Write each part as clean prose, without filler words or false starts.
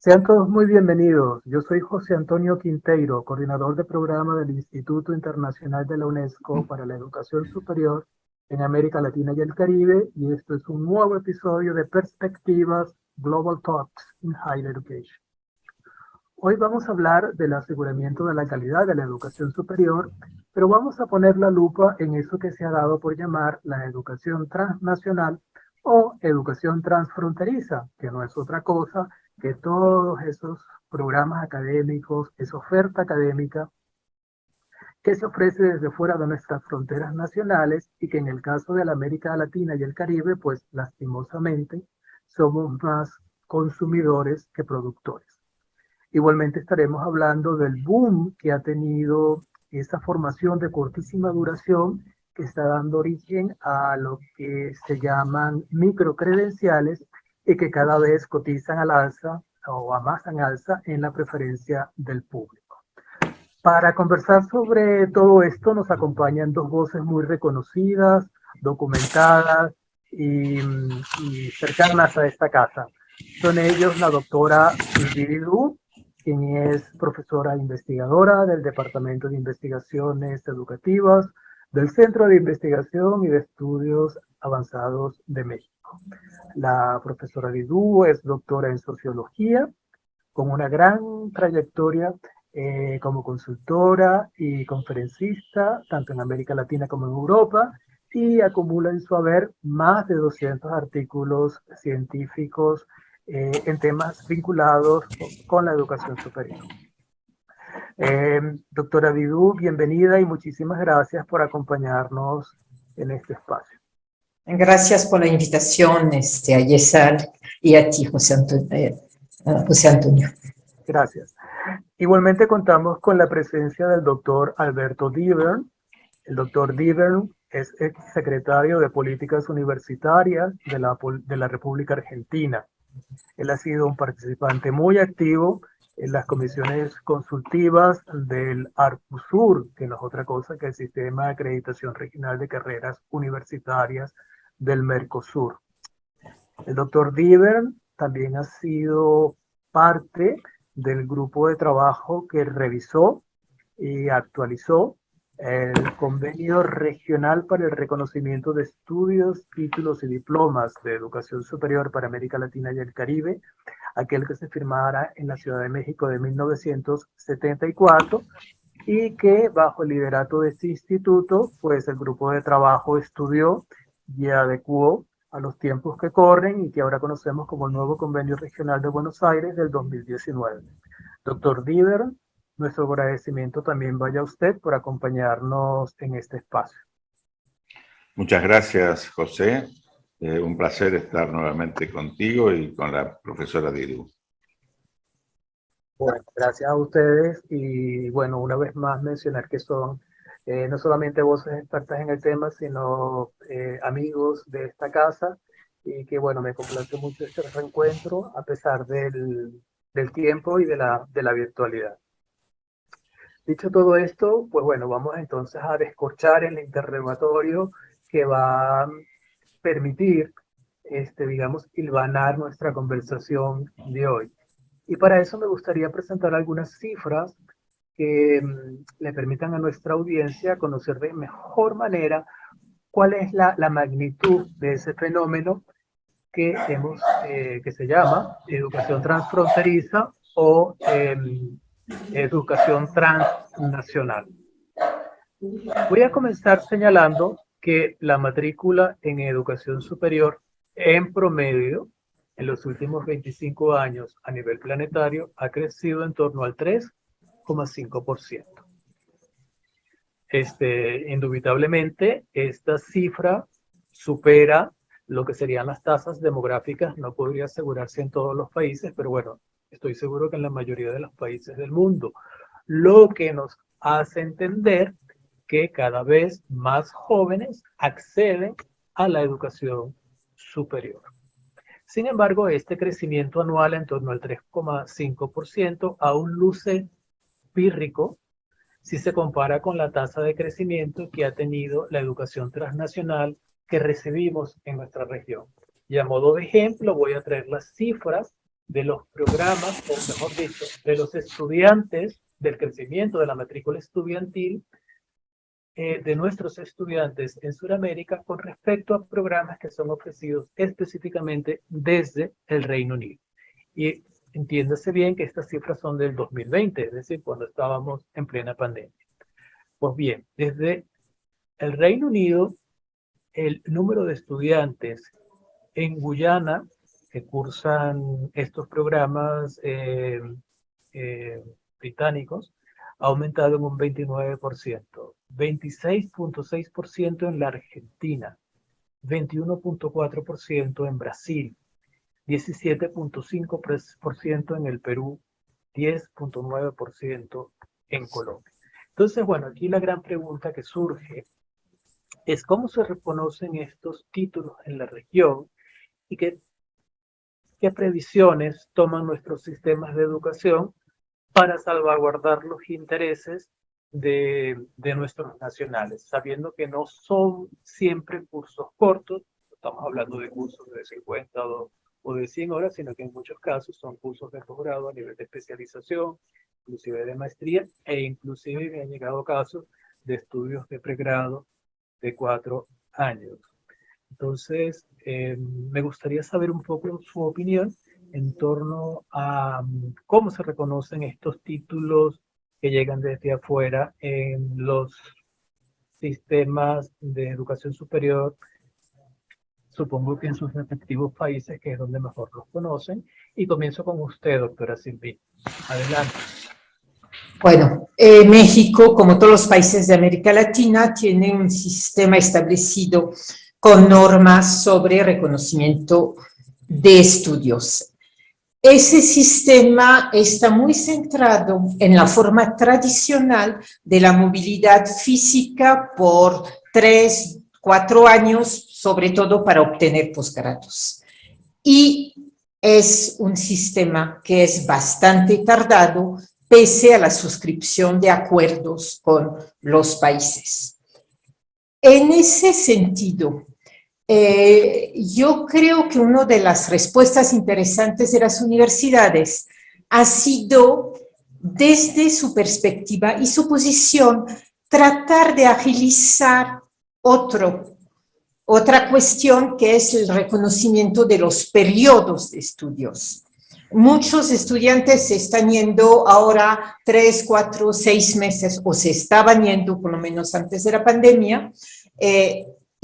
Sean todos muy bienvenidos. Yo soy José Antonio Quinteiro, coordinador de programa del Instituto Internacional de la UNESCO para la Educación Superior en América Latina y el Caribe, y esto es un nuevo episodio de Perspectivas Global Talks in Higher Education. Hoy vamos a hablar del aseguramiento de la calidad de la educación superior, pero vamos a poner la lupa en eso que se ha dado por llamar la educación transnacional o educación transfronteriza, que no es otra cosa que todos esos programas académicos, esa oferta académica que se ofrece desde fuera de nuestras fronteras nacionales y que en el caso de la América Latina y el Caribe, pues lastimosamente somos más consumidores que productores. Igualmente estaremos hablando del boom que ha tenido esa formación de cortísima duración que está dando origen a lo que se llaman microcredenciales y que cada vez cotizan al alza o amasan alza en la preferencia del público. Para conversar sobre todo esto nos acompañan dos voces muy reconocidas, documentadas y cercanas a esta casa. Son ellos la doctora Sylvie Lu, quien es profesora investigadora del Departamento de Investigaciones Educativas del Centro de Investigación y de Estudios Avanzados de México. La profesora Vidú es doctora en sociología, con una gran trayectoria como consultora y conferencista, tanto en América Latina como en Europa, y acumula en su haber más de 200 artículos científicos en temas vinculados con la educación superior. Doctora Vidú, bienvenida y muchísimas gracias por acompañarnos en este espacio. Gracias por la invitación, a Yesal y a ti, José Antonio. Gracias. Igualmente contamos con la presencia del doctor Alberto Divern. El doctor Divern es ex secretario de Políticas Universitarias de la República Argentina. Él ha sido un participante muy activo en las comisiones consultivas del ARCUSUR, que no es otra cosa que el Sistema de Acreditación Regional de Carreras Universitarias del Mercosur. El doctor Divern también ha sido parte del grupo de trabajo que revisó y actualizó el Convenio Regional para el Reconocimiento de Estudios, Títulos y Diplomas de Educación Superior para América Latina y el Caribe, aquel que se firmara en la Ciudad de México de 1974, y que bajo el liderato de este instituto, pues el grupo de trabajo estudió y adecuó a los tiempos que corren y que ahora conocemos como el nuevo Convenio Regional de Buenos Aires del 2019. Doctor Diver, nuestro agradecimiento también vaya a usted por acompañarnos en este espacio. Muchas gracias, José. Un placer estar nuevamente contigo y con la profesora Diru. Bueno, gracias a ustedes y bueno, una vez más mencionar que son no solamente voces expertas en el tema, sino amigos de esta casa y que bueno, me complace mucho este reencuentro a pesar del tiempo y de la virtualidad. Dicho todo esto, pues bueno, vamos entonces a descorchar el interrogatorio que va a permitir, digamos, hilvanar nuestra conversación de hoy. Y para eso me gustaría presentar algunas cifras que le permitan a nuestra audiencia conocer de mejor manera cuál es la magnitud de ese fenómeno que se llama educación transfronteriza o educación transnacional. Voy a comenzar señalando que la matrícula en educación superior en promedio en los últimos 25 años a nivel planetario ha crecido en torno al 3,5%. Indubitablemente, esta cifra supera lo que serían las tasas demográficas. No podría asegurarse en todos los países, pero bueno, estoy seguro que en la mayoría de los países del mundo. Lo que nos hace entender que cada vez más jóvenes acceden a la educación superior. Sin embargo, este crecimiento anual en torno al 3,5% aún luce pírrico si se compara con la tasa de crecimiento que ha tenido la educación transnacional que recibimos en nuestra región. Y a modo de ejemplo voy a traer las cifras de los programas, o mejor dicho, de los estudiantes, del crecimiento de la matrícula estudiantil de nuestros estudiantes en Sudamérica con respecto a programas que son ofrecidos específicamente desde el Reino Unido. Y entiéndase bien que estas cifras son del 2020, es decir, cuando estábamos en plena pandemia. Pues bien, desde el Reino Unido, el número de estudiantes en Guyana que cursan estos programas británicos ha aumentado en un 29%, 26.6% en la Argentina, 21.4% en Brasil, 17.5% en el Perú, 10.9% en Colombia. Entonces, bueno, aquí la gran pregunta que surge es cómo se reconocen estos títulos en la región y qué previsiones toman nuestros sistemas de educación para salvaguardar los intereses de nuestros nacionales, sabiendo que no son siempre cursos cortos, estamos hablando de cursos de 50 o de 100 horas, sino que en muchos casos son cursos de posgrado a nivel de especialización, inclusive de maestría, e inclusive me han llegado casos de estudios de pregrado de 4 años. Entonces, me gustaría saber un poco su opinión en torno a cómo se reconocen estos títulos que llegan desde afuera en los sistemas de educación superior, supongo que en sus respectivos países, que es donde mejor los conocen. Y comienzo con usted, doctora Silvi. Adelante. Bueno, México, como todos los países de América Latina, tiene un sistema establecido con normas sobre reconocimiento de estudios. Ese sistema está muy centrado en la forma tradicional de la movilidad física por 3, 4 años, sobre todo para obtener posgrados. Y es un sistema que es bastante tardado, pese a la suscripción de acuerdos con los países. En ese sentido, yo creo que una de las respuestas interesantes de las universidades ha sido, desde su perspectiva y su posición, tratar de agilizar otra cuestión que es el reconocimiento de los periodos de estudios. Muchos estudiantes se están yendo ahora 3, 4, 6 meses, o se estaban yendo por lo menos antes de la pandemia,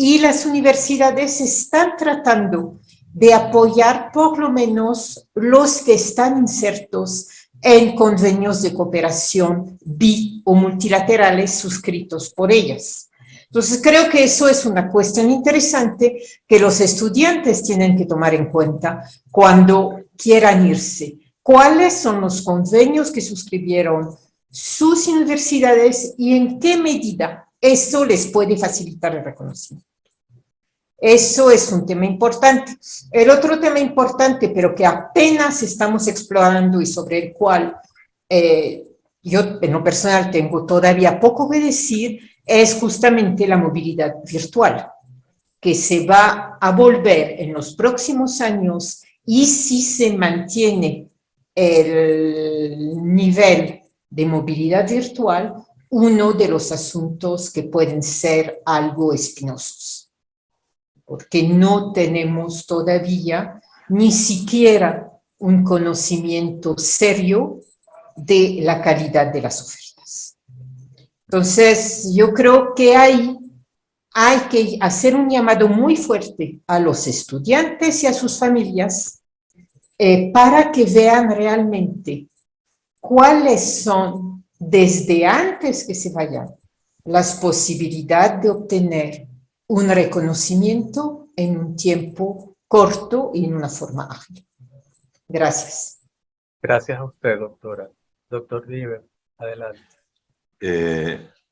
y las universidades están tratando de apoyar por lo menos los que están insertos en convenios de cooperación bi- o multilaterales suscritos por ellas. Entonces, creo que eso es una cuestión interesante que los estudiantes tienen que tomar en cuenta cuando quieran irse. ¿Cuáles son los convenios que suscribieron sus universidades y en qué medida eso les puede facilitar el reconocimiento? Eso es un tema importante. El otro tema importante, pero que apenas estamos explorando y sobre el cual yo en lo personal tengo todavía poco que decir, es justamente la movilidad virtual, que se va a volver en los próximos años, y si se mantiene el nivel de movilidad virtual, uno de los asuntos que pueden ser algo espinosos, porque no tenemos todavía ni siquiera un conocimiento serio de la calidad de las ofertas. Entonces, yo creo que hay que hacer un llamado muy fuerte a los estudiantes y a sus familias para que vean realmente cuáles son, desde antes que se vayan, las posibilidades de obtener un reconocimiento en un tiempo corto y en una forma ágil. Gracias. Gracias a usted, doctora. Doctor River, adelante.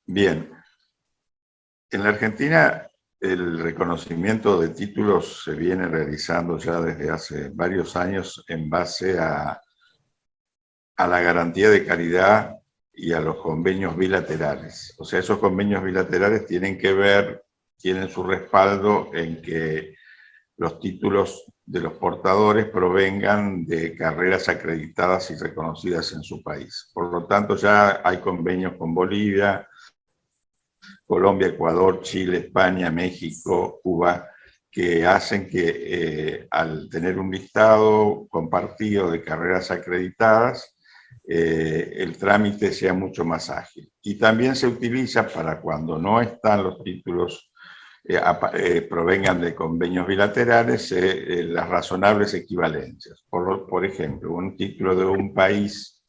Bien. En la Argentina, el reconocimiento de títulos se viene realizando ya desde hace varios años en base a la garantía de calidad y a los convenios bilaterales. O sea, esos convenios bilaterales tienen su respaldo en que los títulos de los portadores provengan de carreras acreditadas y reconocidas en su país. Por lo tanto, ya hay convenios con Bolivia, Colombia, Ecuador, Chile, España, México, Cuba, que hacen que al tener un listado compartido de carreras acreditadas, el trámite sea mucho más ágil. Y también se utiliza para cuando no están los títulos, provengan de convenios bilaterales, las razonables equivalencias. Por ejemplo, un título de un país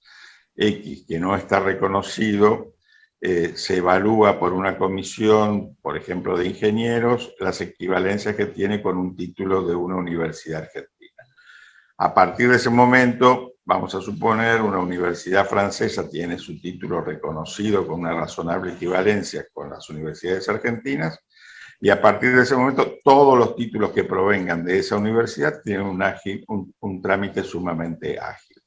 X que no está reconocido, se evalúa por una comisión, por ejemplo, de ingenieros, las equivalencias que tiene con un título de una universidad argentina. A partir de ese momento, vamos a suponer, una universidad francesa tiene su título reconocido con una razonable equivalencia con las universidades argentinas, y a partir de ese momento, todos los títulos que provengan de esa universidad tienen un trámite sumamente ágil.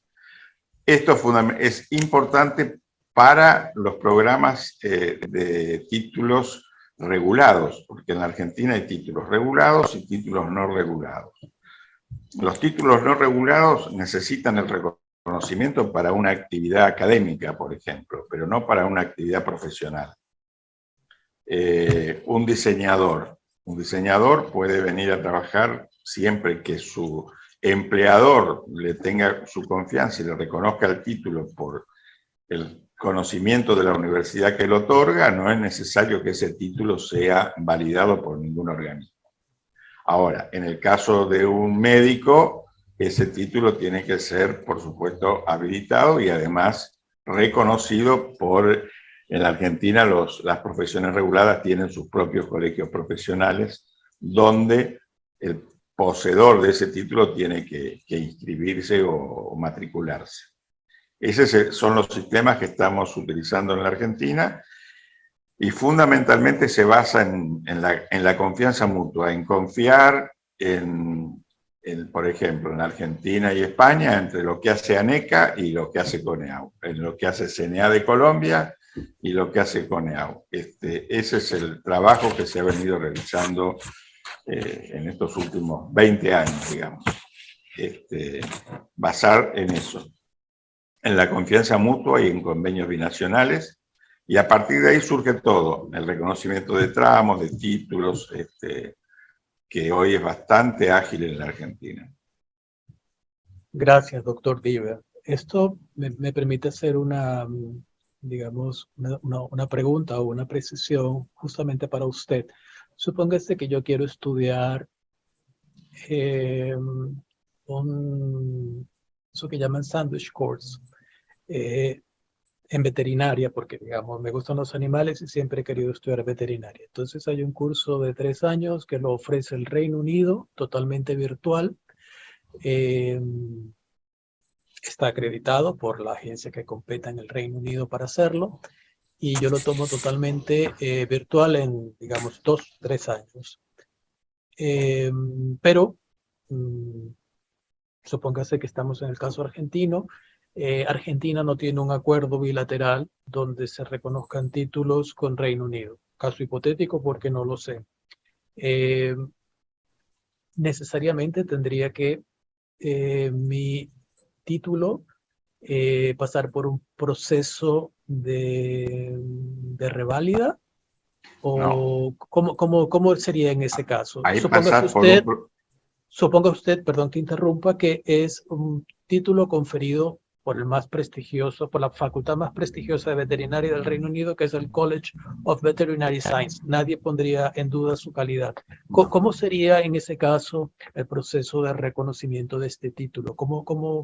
Esto es importante para los programas de títulos regulados, porque en la Argentina hay títulos regulados y títulos no regulados. Los títulos no regulados necesitan el reconocimiento para una actividad académica, por ejemplo, pero no para una actividad profesional. Un diseñador puede venir a trabajar siempre que su empleador le tenga su confianza y le reconozca el título por el conocimiento de la universidad que lo otorga. No es necesario que ese título sea validado por ningún organismo. Ahora, en el caso de un médico, ese título tiene que ser, por supuesto, habilitado y además reconocido por... En la Argentina, las profesiones reguladas tienen sus propios colegios profesionales donde el poseedor de ese título tiene que inscribirse o matricularse. Esos son los sistemas que estamos utilizando en la Argentina y fundamentalmente se basa en la confianza mutua, en confiar por ejemplo, en Argentina y España, entre lo que hace ANECA y lo que hace CONEAU, en lo que hace CNA de Colombia y lo que hace CONEAU. Ese es el trabajo que se ha venido realizando en estos últimos 20 años, digamos. Basar en eso, en la confianza mutua y en convenios binacionales, y a partir de ahí surge todo, el reconocimiento de tramos, de títulos, que hoy es bastante ágil en la Argentina. Gracias, doctor Diver. Esto me permite hacer digamos, una pregunta o una precisión justamente para usted. Supóngase que yo quiero estudiar eso que llaman sandwich course en veterinaria, porque, digamos, me gustan los animales y siempre he querido estudiar veterinaria. Entonces hay un curso de 3 años que lo ofrece el Reino Unido, totalmente virtual. Está acreditado por la agencia que compete en el Reino Unido para hacerlo, y yo lo tomo totalmente virtual en, digamos, 2-3 años. Pero supóngase que estamos en el caso argentino. Argentina no tiene un acuerdo bilateral donde se reconozcan títulos con Reino Unido. Caso hipotético porque no lo sé. Necesariamente tendría que mi título pasar por un proceso de reválida, o No. ¿cómo sería en ese caso? Ahí pasar por un... Suponga usted, perdón que interrumpa, que es un título conferido por el más prestigioso, por la facultad más prestigiosa de veterinaria del Reino Unido, que es el College of Veterinary Science. Nadie pondría en duda su calidad. ¿Cómo sería en ese caso el proceso de reconocimiento de este título? ¿Cómo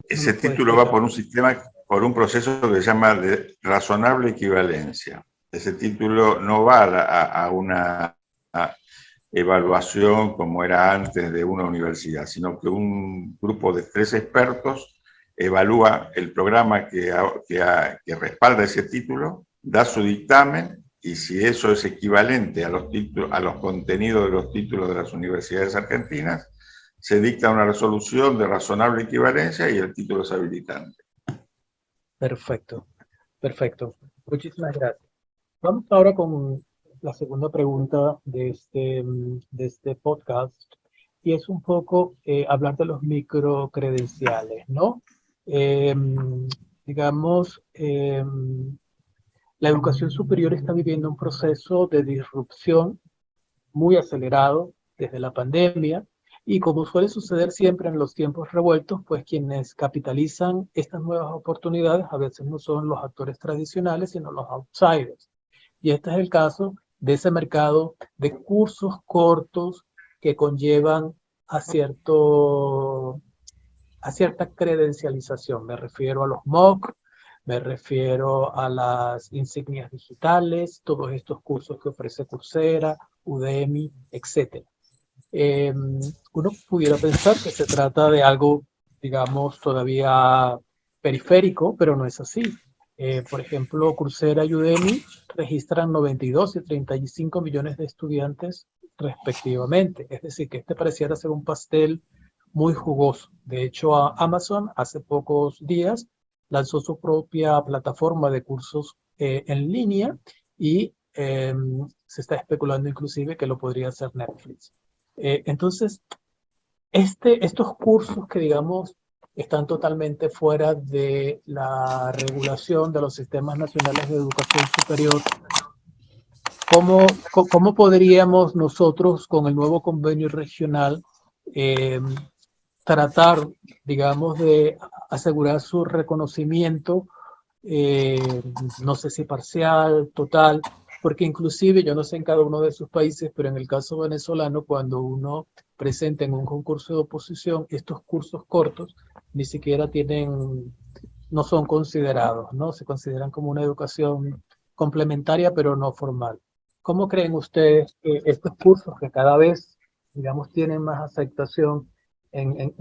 Ese nos puede título va explicar? por un sistema, por un proceso que se llama de razonable equivalencia. Ese título no va a una evaluación como era antes de una universidad, sino que un grupo de 3 expertos evalúa el programa que respalda ese título, da su dictamen, y si eso es equivalente a los contenidos de los títulos de las universidades argentinas, se dicta una resolución de razonable equivalencia y el título es habilitante. Perfecto, perfecto. Muchísimas gracias. Vamos ahora con la segunda pregunta de este podcast. y es un poco hablar de los microcredenciales, ¿no? Digamos, la educación superior está viviendo un proceso de disrupción muy acelerado desde la pandemia, y como suele suceder siempre en los tiempos revueltos, pues quienes capitalizan estas nuevas oportunidades a veces no son los actores tradicionales, sino los outsiders. Y este es el caso de ese mercado de cursos cortos que conllevan a, a cierta credencialización. Me refiero a los MOOC, me refiero a las insignias digitales, todos estos cursos que ofrece Coursera, Udemy, etc. Uno pudiera pensar que se trata de algo, digamos, todavía periférico, pero no es así. Por ejemplo, Coursera y Udemy registran 92 y 35 millones de estudiantes respectivamente. Es decir, que este pareciera ser un pastel muy jugoso. De hecho, Amazon hace pocos días lanzó su propia plataforma de cursos en línea, y se está especulando inclusive que lo podría hacer Netflix. Entonces, estos cursos que, digamos, están totalmente fuera de la regulación de los sistemas nacionales de educación superior, ¿cómo podríamos nosotros, con el nuevo convenio regional, eh, tratar, digamos, de asegurar su reconocimiento, no sé si parcial, total, porque inclusive, yo no sé en cada uno de sus países, pero en el caso venezolano, cuando uno presenta en un concurso de oposición, estos cursos cortos ni siquiera tienen, no son considerados, ¿no? Se consideran como una educación complementaria, pero no formal. ¿Cómo creen ustedes que estos cursos, que cada vez, digamos, tienen más aceptación en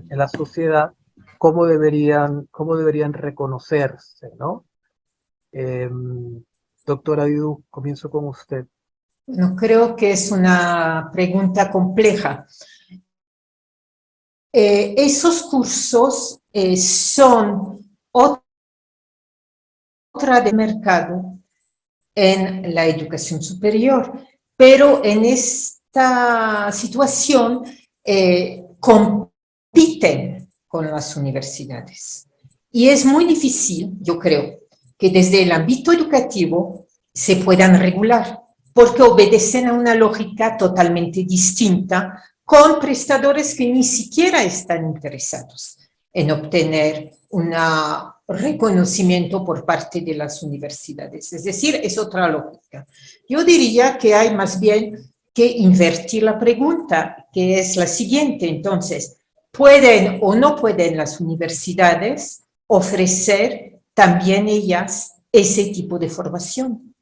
la sociedad, cómo deberían reconocerse, ¿no? Eh, Doctora Didu, comienzo con usted. No creo que es una pregunta compleja. Esos cursos son otra de mercado en la educación superior, pero en esta situación compiten con las universidades. Y es muy difícil, yo creo, que desde el ámbito educativo se puedan regular, porque obedecen a una lógica totalmente distinta, con prestadores que ni siquiera están interesados en obtener un reconocimiento por parte de las universidades. Es decir, es otra lógica. Yo diría que hay más bien que invertir la pregunta, que es la siguiente. Entonces, ¿pueden o no pueden las universidades ofrecer también ellas ese tipo de formación?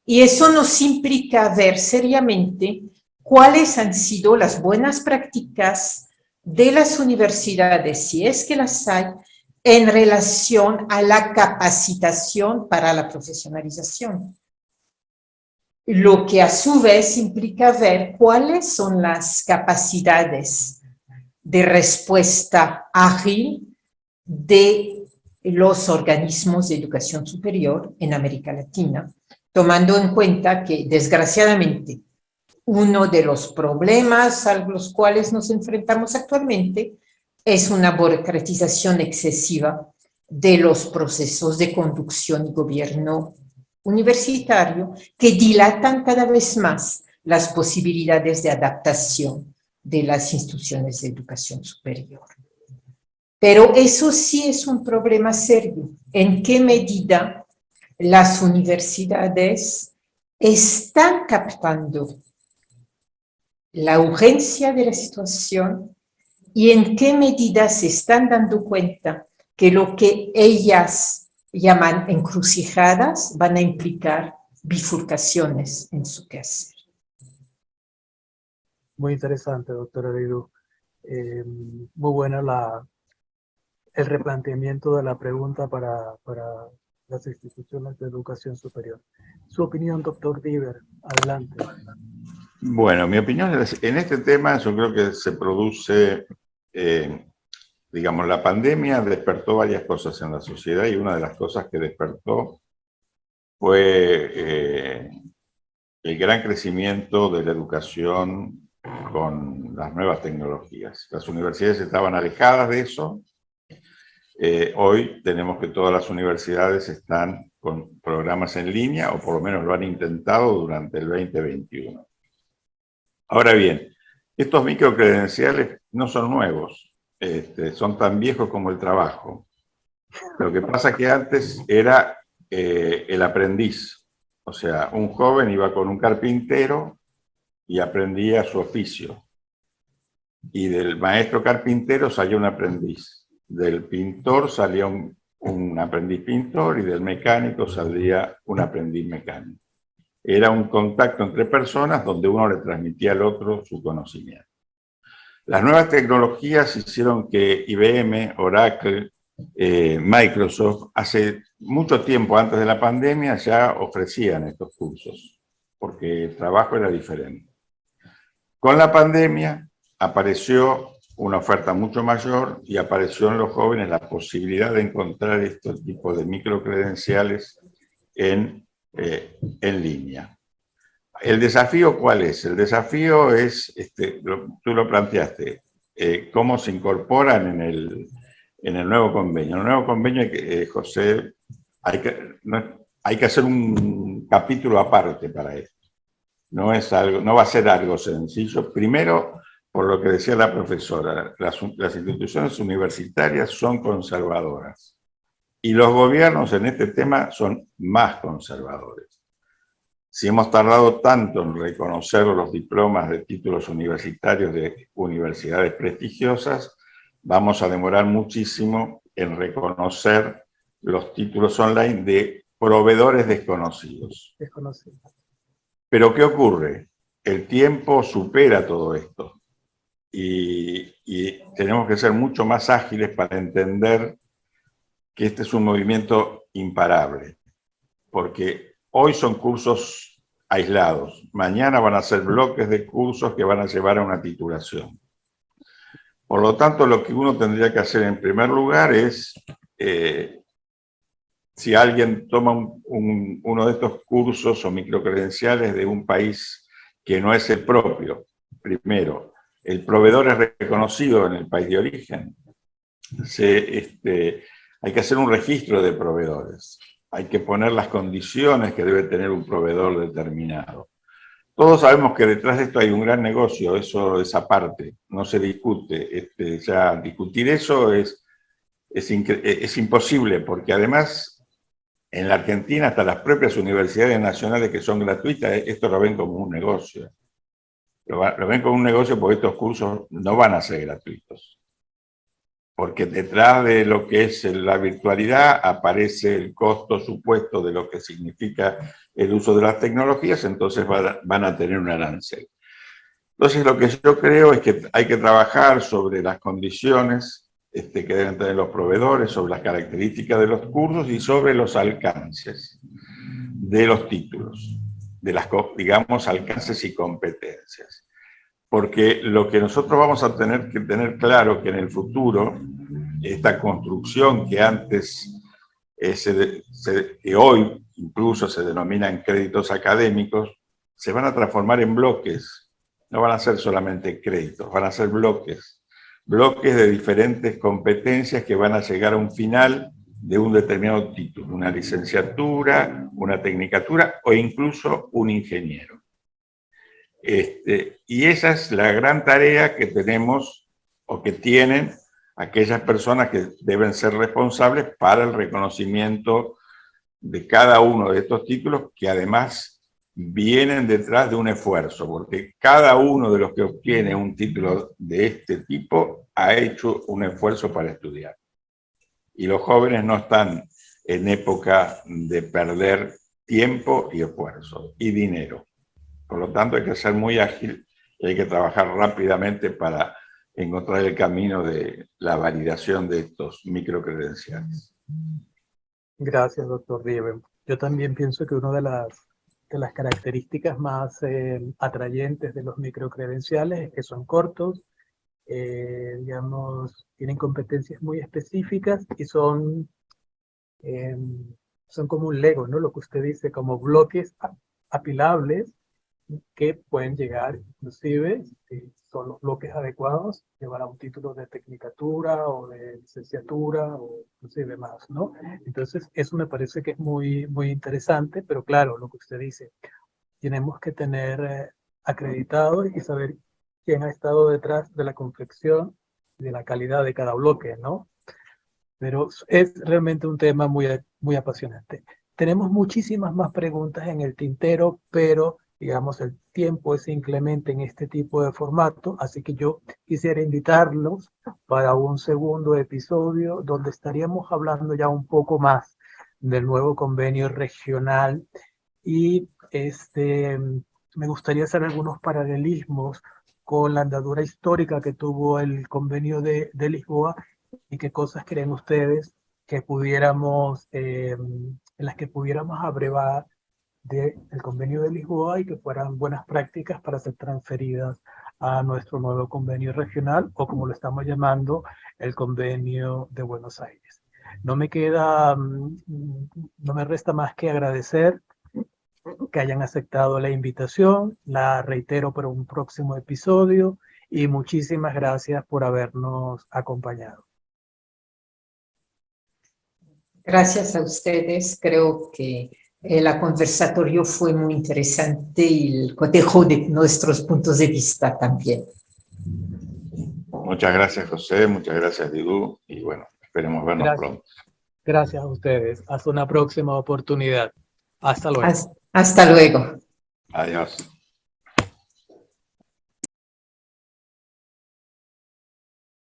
Y eso nos implica ver seriamente cuáles han sido las buenas prácticas de las universidades, si es que las hay, en relación a la capacitación para la profesionalización. Lo que a su vez implica ver cuáles son las capacidades de respuesta ágil de los organismos de educación superior en América Latina, tomando en cuenta que, desgraciadamente, uno de los problemas a los cuales nos enfrentamos actualmente es una burocratización excesiva de los procesos de conducción y gobierno universitario, que dilatan cada vez más las posibilidades de adaptación de las instituciones de educación superior. Pero eso sí es un problema serio. ¿En qué medida las universidades están captando la urgencia de la situación y en qué medida se están dando cuenta que lo que ellas llaman encrucijadas van a implicar bifurcaciones en su quehacer? Muy interesante, doctora Didu. Muy buena el replanteamiento de la pregunta para las instituciones de educación superior. Su opinión, doctor Diver, adelante. Bueno, mi opinión en este tema, yo creo que se produce, digamos, la pandemia despertó varias cosas en la sociedad, y una de las cosas que despertó fue el gran crecimiento de la educación con las nuevas tecnologías. Las universidades estaban alejadas de eso. Hoy tenemos que todas las universidades están con programas en línea, o por lo menos lo han intentado durante el 2021. Ahora bien, estos microcredenciales no son nuevos, son tan viejos como el trabajo. Lo que pasa es que antes era el aprendiz, o sea, un joven iba con un carpintero y aprendía su oficio. Y del maestro carpintero salía un aprendiz, del pintor salía un aprendiz pintor y del mecánico salía un aprendiz mecánico. Era un contacto entre personas donde uno le transmitía al otro su conocimiento. Las nuevas tecnologías hicieron que IBM, Oracle, Microsoft, hace mucho tiempo antes de la pandemia ya ofrecían estos cursos, porque el trabajo era diferente. Con la pandemia apareció una oferta mucho mayor y apareció en los jóvenes la posibilidad de encontrar estos tipos de microcredenciales en línea. ¿El desafío cuál es? El desafío es, tú lo planteaste, cómo se incorporan en el nuevo convenio. En el nuevo convenio, José, hay que hacer un capítulo aparte para esto. No va a ser algo sencillo. Primero, por lo que decía la profesora, las instituciones universitarias son conservadoras y los gobiernos en este tema son más conservadores. Si hemos tardado tanto en reconocer los diplomas de títulos universitarios de universidades prestigiosas, vamos a demorar muchísimo en reconocer los títulos online de proveedores desconocidos. Pero ¿qué ocurre? El tiempo supera todo esto y tenemos que ser mucho más ágiles para entender que este es un movimiento imparable, porque hoy son cursos aislados, mañana van a ser bloques de cursos que van a llevar a una titulación. Por lo tanto, lo que uno tendría que hacer en primer lugar es, si alguien toma uno de estos cursos o microcredenciales de un país que no es el propio, primero, el proveedor es reconocido en el país de origen, hay que hacer un registro de proveedores, hay que poner las condiciones que debe tener un proveedor determinado. Todos sabemos que detrás de esto hay un gran negocio, eso es aparte, no se discute. Ya discutir eso es imposible, porque además en la Argentina hasta las propias universidades nacionales que son gratuitas, esto lo ven como un negocio. Lo ven como un negocio porque estos cursos no van a ser gratuitos. Porque detrás de lo que es la virtualidad aparece el costo supuesto de lo que significa el uso de las tecnologías, entonces van a tener un arancel. Entonces lo que yo creo es que hay que trabajar sobre las condiciones que deben tener los proveedores, sobre las características de los cursos y sobre los alcances de los títulos, de las, digamos, alcances y competencias. Porque lo que nosotros vamos a tener que tener claro que en el futuro, esta construcción que antes, que hoy incluso se denominan créditos académicos, se van a transformar en bloques, no van a ser solamente créditos, van a ser bloques de diferentes competencias que van a llegar a un final de un determinado título, una licenciatura, una tecnicatura o incluso un ingeniero. Y esa es la gran tarea que tenemos o que tienen aquellas personas que deben ser responsables para el reconocimiento de cada uno de estos títulos, que además vienen detrás de un esfuerzo, porque cada uno de los que obtiene un título de este tipo ha hecho un esfuerzo para estudiar. Y los jóvenes no están en época de perder tiempo y esfuerzo y dinero. Por lo tanto, hay que ser muy ágil y hay que trabajar rápidamente para encontrar el camino de la validación de estos microcredenciales. Gracias, doctor Rieben. Yo también pienso que una de las características más atrayentes de los microcredenciales es que son cortos, digamos, tienen competencias muy específicas y son como un Lego, ¿no? Lo que usted dice, como bloques apilables que pueden llegar, inclusive, si son los bloques adecuados, llevar a un título de tecnicatura o de licenciatura o inclusive más, ¿no? Entonces, eso me parece que es muy, muy interesante, pero claro, lo que usted dice, tenemos que tener acreditado y saber quién ha estado detrás de la confección y de la calidad de cada bloque, ¿no? Pero es realmente un tema muy, muy apasionante. Tenemos muchísimas más preguntas en el tintero, pero digamos el tiempo es inclemente en este tipo de formato, así que yo quisiera invitarlos para un segundo episodio donde estaríamos hablando ya un poco más del nuevo convenio regional y me gustaría hacer algunos paralelismos con la andadura histórica que tuvo el convenio de Lisboa y qué cosas creen ustedes que pudiéramos, en las que pudiéramos abrevar del convenio de Lisboa y que fueran buenas prácticas para ser transferidas a nuestro nuevo convenio regional o como lo estamos llamando, el convenio de Buenos Aires. No me queda, no me resta más que agradecer que hayan aceptado la invitación, la reitero para un próximo episodio y muchísimas gracias por habernos acompañado. Gracias a ustedes. Creo que el conversatorio fue muy interesante y el cotejo de nuestros puntos de vista también. Muchas gracias, José. Muchas gracias, Didú. Y bueno, esperemos vernos pronto. Gracias a ustedes. Hasta una próxima oportunidad. Hasta luego. Hasta luego. Adiós.